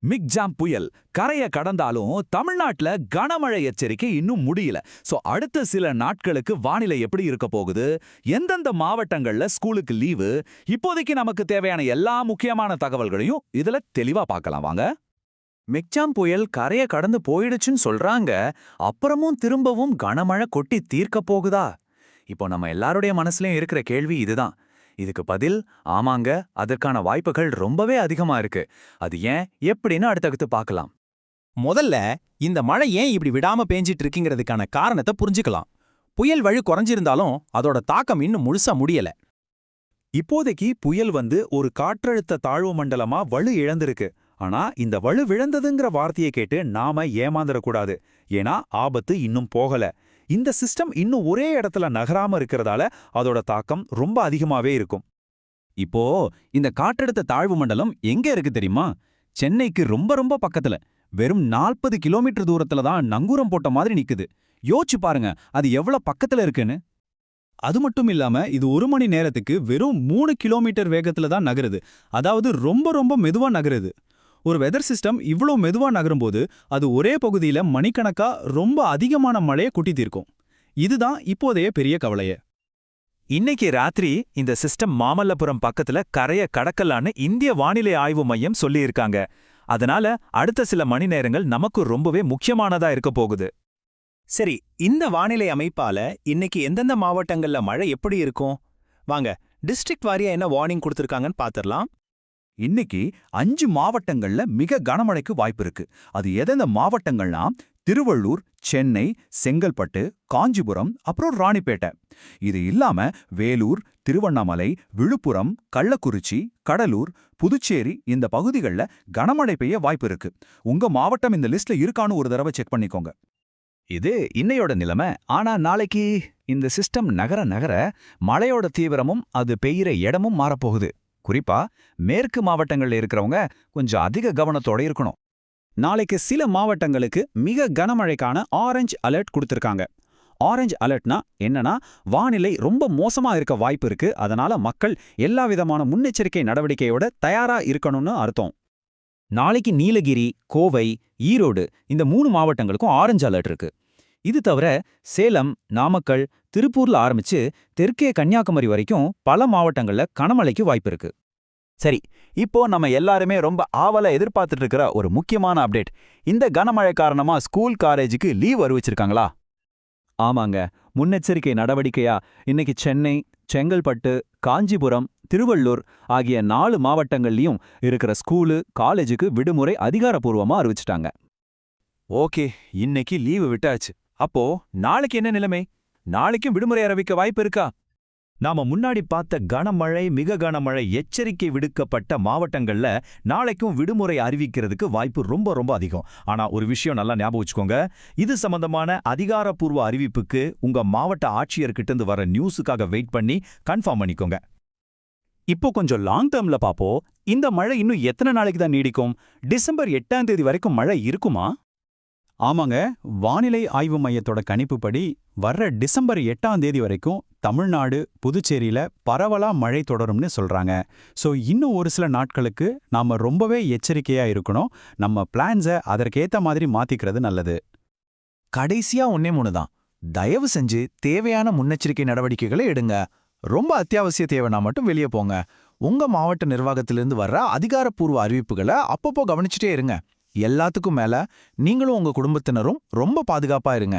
Michaung புயல் கரைய கடந்தாலும் தமிழ்நாட்டுல கனமழை எச்சரிக்கை இன்னும் முடியல. சோ அடுத்த சில நாட்களுக்கு வானிலை எப்படி இருக்க போகுது, எந்தெந்த மாவட்டங்கள்ல ஸ்கூலுக்கு லீவு, இப்போதைக்கு நமக்கு தேவையான எல்லா முக்கியமான தகவல்களையும் இதுல தெளிவா பார்க்கலாம் வாங்க. மிக்ஜாம் புயல் கரைய கடந்து போயிடுச்சுன்னு சொல்றாங்க. அப்புறமும் திரும்பவும் கனமழை கொட்டி தீர்க்க போகுதா? இப்போ நம்ம எல்லாருடைய மனசுலயும் இருக்கிற கேள்வி இதுதான். இதுக்கு பதில் ஆமாங்க, அதற்கான வாய்ப்புகள் ரொம்பவே அதிகமா இருக்கு. அது ஏன் எப்படின்னு அடுத்தடுத்து பார்க்கலாம். முதல்ல இந்த மழை ஏன் இப்படி விடாம பேஞ்சிட்டு இருக்குங்கிறதுக்கான காரணத்தை புரிஞ்சுக்கலாம். புயல் வலு குறைஞ்சிருந்தாலும் அதோட தாக்கம் இன்னும் முழுசா முடியல. இப்போதைக்கு புயல் ஒரு காற்றழுத்த தாழ்வு மண்டலமா வலு இழந்திருக்கு. ஆனா இந்த வலு விழுந்ததுங்கிற வார்த்தையை கேட்டு நாம ஏமாந்துடக்கூடாது. ஏன்னா ஆபத்து இன்னும் போகல. இந்த சிஸ்டம் இன்னும் ஒரே இடத்துல நகராம இருக்கிறதால அதோட தாக்கம் ரொம்ப அதிகமாவே இருக்கும். இப்போ இந்த காற்றழுத்த தாழ்வு மண்டலம் எங்க இருக்கு தெரியுமா? சென்னைக்கு ரொம்ப ரொம்ப பக்கத்துல, வெறும் 40 கிலோமீட்டர் தூரத்துல தான் நங்கூரம் போட்ட மாதிரி நிக்குது. யோசிச்சு பாருங்க அது எவ்வளவு பக்கத்துல இருக்குன்னு. அது மட்டும் இல்லாம இது 1 மணி நேரத்துக்கு வெறும் 3 கிலோமீட்டர் வேகத்துல தான் நகருது. அதாவது ரொம்ப ரொம்ப மெதுவா நகருது. ஒரு வெதர் சிஸ்டம் இவ்ளோ மெதுவா நகரும்போது அது ஒரே பகுதியில மணிக்கணக்கா ரொம்ப அதிகமான மழையை குட்டி தீர்க்கும். இதுதான் இப்போதைய பெரிய கவலையே. இன்னைக்கு ராத்திரி இந்த சிஸ்டம் மாமல்லபுரம் பக்கத்துல கரைய கடக்கலான்னு இந்திய வானிலை ஆய்வு மையம் சொல்லியிருக்காங்க. அதனால அடுத்த சில மணி நேரங்கள் நமக்கு ரொம்பவே முக்கியமானதா இருக்க போகுது. சரி, இந்த வானிலை அமைப்பால இன்னைக்கு எந்தெந்த மாவட்டங்கள்ல மழை எப்படி இருக்கும்? வாங்க டிஸ்ட்ரிக்ட் வாரியா என்ன வார்னிங் கொடுத்திருக்காங்கன்னு பாத்திரலாம். இன்னைக்கு 5 மாவட்டங்கள்ல மிக கனமழைக்கு வாய்ப்பு இருக்கு. அது எந்தெந்த மாவட்டங்கள்னா திருவள்ளூர், சென்னை, செங்கல்பட்டு, காஞ்சிபுரம், அப்புறம் ராணிப்பேட்டை. இது இல்லாம வேலூர், திருவண்ணாமலை, விழுப்புரம், கள்ளக்குறிச்சி, கடலூர், புதுச்சேரி இந்த பகுதிகளில் கனமழை பெய்ய வாய்ப்பு இருக்கு. உங்க மாவட்டம் இந்த லிஸ்ட்ல இருக்கான்னு ஒரு தடவை செக் பண்ணிக்கோங்க. இது இன்னையோட நிலைமை. ஆனா நாளைக்கு இந்த சிஸ்டம் நகர நகர மழையோட தீவிரமும் அது பெய்கிற இடமும் மாறப்போகுது. குறிப்பா மேற்கு மாவட்டங்கள்ல இருக்கிறவங்க கொஞ்சம் அதிக கவனத்தோட இருக்கணும். நாளைக்கு சில மாவட்டங்களுக்கு மிக கனமழைக்கான ஆரஞ்சு அலர்ட் கொடுத்திருக்காங்க. ஆரஞ்சு அலர்ட்னா என்னன்னா, வானிலை ரொம்ப மோசமா இருக்க வாய்ப்பு இருக்கு. அதனால மக்கள் எல்லா விதமான முன்னெச்சரிக்கை நடவடிக்கையோட தயாரா இருக்கணும்னு அர்த்தம். நாளைக்கு நீலகிரி, கோவை, ஈரோடு இந்த 3 மாவட்டங்களுக்கும் ஆரஞ்சு அலர்ட் இருக்கு. இது தவிர சேலம், நாமக்கல், திருப்பூர்ல ஆரம்பிச்சு தெற்கே கன்னியாகுமரி வரைக்கும் பல மாவட்டங்கள்ல கனமழைக்கு வாய்ப்பு இருக்கு. சரி, இப்போ நம்ம எல்லாருமே ரொம்ப ஆவலா எதிர்பார்த்துட்டு இருக்கிற ஒரு முக்கியமான அப்டேட். இந்த கனமழை காரணமா ஸ்கூல் காலேஜுக்கு லீவ் அறிவிச்சிருக்காங்களா? ஆமாங்க, முன்னெச்சரிக்கை நடவடிக்கையா இன்னைக்கு சென்னை, செங்கல்பட்டு, காஞ்சிபுரம், திருவள்ளூர் ஆகிய 4 மாவட்டங்கள்லயும் இருக்கிற ஸ்கூலு, காலேஜுக்கு விடுமுறை அதிகாரப்பூர்வமா அறிவிச்சிட்டாங்க. ஓகே, இன்னைக்கு லீவு விட்டாச்சு. அப்போ நாளைக்கு என்ன நிலைமை? நாளைக்கும் விடுமுறை அறிவிக்க வாய்ப்பு இருக்கா? நாம முன்னாடி பார்த்த கனமழை, மிக கனமழை எச்சரிக்கை விடுக்கப்பட்ட மாவட்டங்கள்ல நாளைக்கும் விடுமுறை அறிவிக்கிறதுக்கு வாய்ப்பு ரொம்ப ரொம்ப அதிகம். ஆனா ஒரு விஷயம் நல்லா ஞாபகம் வச்சுக்கோங்க. இது சம்பந்தமான அதிகாரப்பூர்வ அறிவிப்புக்கு உங்க மாவட்ட ஆட்சியர்கிட்ட இருந்து வர நியூஸுக்காக வெயிட் பண்ணி கன்ஃபார்ம் பண்ணிக்கோங்க. இப்போ கொஞ்சம் லாங் டேர்ம்ல பாப்போம். இந்த மழை இன்னும் எத்தனை நாளைக்கு தான் நீடிக்கும்? டிசம்பர் 8ஆம் தேதி வரைக்கும் மழை இருக்குமா? ஆமாங்க, வானிலை ஆய்வு மையத்தோட கணிப்புப்படி வர்ற டிசம்பர் 8ஆம் தேதி வரைக்கும் தமிழ்நாடு, புதுச்சேரியில பரவலா மழை தொடரும்னு சொல்றாங்க. ஸோ இன்னும் ஒரு சில நாட்களுக்கு நாம ரொம்பவே எச்சரிக்கையா இருக்கணும். நம்ம பிளான்ஸை அதற்கேத்த மாதிரி மாத்திக்கிறது நல்லது. கடைசியா ஒன்னே 3 தான். தயவு செஞ்சு தேவையான முன்னெச்சரிக்கை நடவடிக்கைகளை எடுங்க. ரொம்ப அத்தியாவசிய தேவைனா மட்டும் வெளியே போங்க. உங்க மாவட்ட நிர்வாகத்திலிருந்து வர்ற அதிகாரப்பூர்வ அறிவிப்புகளை அப்பப்போ கவனிச்சுட்டே இருங்க. எல்லாத்துக்கும் மேல நீங்களும் உங்க குடும்பத்தினரும் ரொம்ப பாதுகாப்பா இருங்க.